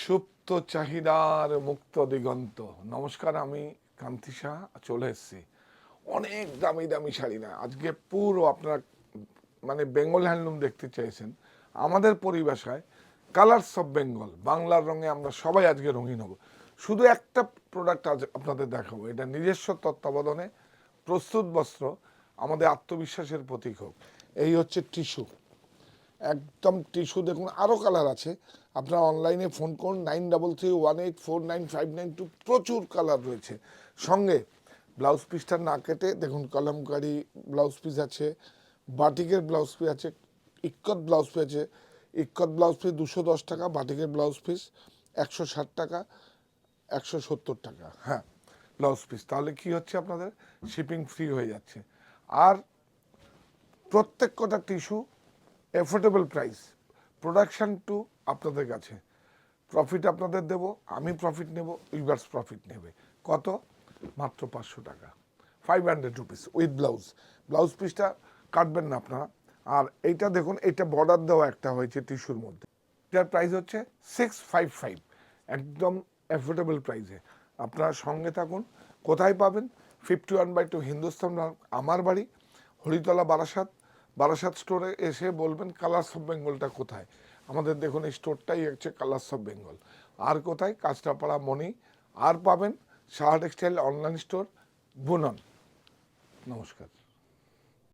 সুপ্ত চাহিদার মুক্ত দিগন্ত। নমস্কার, আমি কান্তি শাহ চলে এসেছি। অনেক দামি দামি শাড়ি না, আজকে পুরো আপনারা মানে বেঙ্গল হ্যান্ডলুম দেখতে চাইছেন। আমাদের পরিভাষায় কালার্স অফ বেঙ্গল, বাংলার রঙে আমরা সবাই আজকে রঙিন হব। শুধু একটা প্রোডাক্ট আজ আপনাদের দেখাবো, এটা নিজস্ব তত্ত্বাবধানে প্রস্তুত বস্ত্র, আমাদের আত্মবিশ্বাসের প্রতীক হোক। এই হচ্ছে টিস্যু, একদম টিস্যু। দেখুন আরও কালার আছে, আপনারা অনলাইনে ফোন করুন 9331849592, প্রচুর কালার রয়েছে। সঙ্গে ব্লাউজ পিসটা না কেটে দেখুন কলমকারি ব্লাউজ পিস আছে, বাটিকের ব্লাউজ পিস আছে, ইক্কত ব্লাউজ পিস আছে। ইক্কত ব্লাউজ পিস 210 টাকা, বাটিকের ব্লাউজ পিস 160 টাকা, 170 টাকা। হ্যাঁ, ব্লাউজ পিস। তাহলে কি হচ্ছে, আপনাদের শিপিং ফ্রি হয়ে যাচ্ছে। আর প্রত্যেক কটা tissue affordable price, production to আপনাদের কাছে। প্রফিট আপনাদের দেব, আমি প্রফিট নেব, উইভার্স প্রফিট নেবে। কত? মাত্র 500 টাকা, 500 রুপিস উইথ ব্লাউজ। ব্লাউজ পিসটা কাটবেন না আপনারা। আর এইটা দেখুন, এইটা বর্ডার দেওয়া একটা হয়েছে টিস্যুর মধ্যে, এটার প্রাইস হচ্ছে 655, একদম অ্যাফোর্ডেবল প্রাইসে। আপনারা সঙ্গে থাকুন। কোথায় পাবেন? 51/2 হিন্দুস্তান মার্গ, আমার বাড়ি হরিতলা, বারাসাত। বারাসাত স্টোরে এসে বলবেন কালার্স অফ বেঙ্গলটা কোথায়। আমাদের দেখুন এই স্টোরটাই হচ্ছে কালার্স অফ বেঙ্গল। আর কোথায়? কাঁচরাপাড়া মণি। আর পাবেন সাহা টেক্সটাইল অনলাইন স্টোর, বুনন। নমস্কার।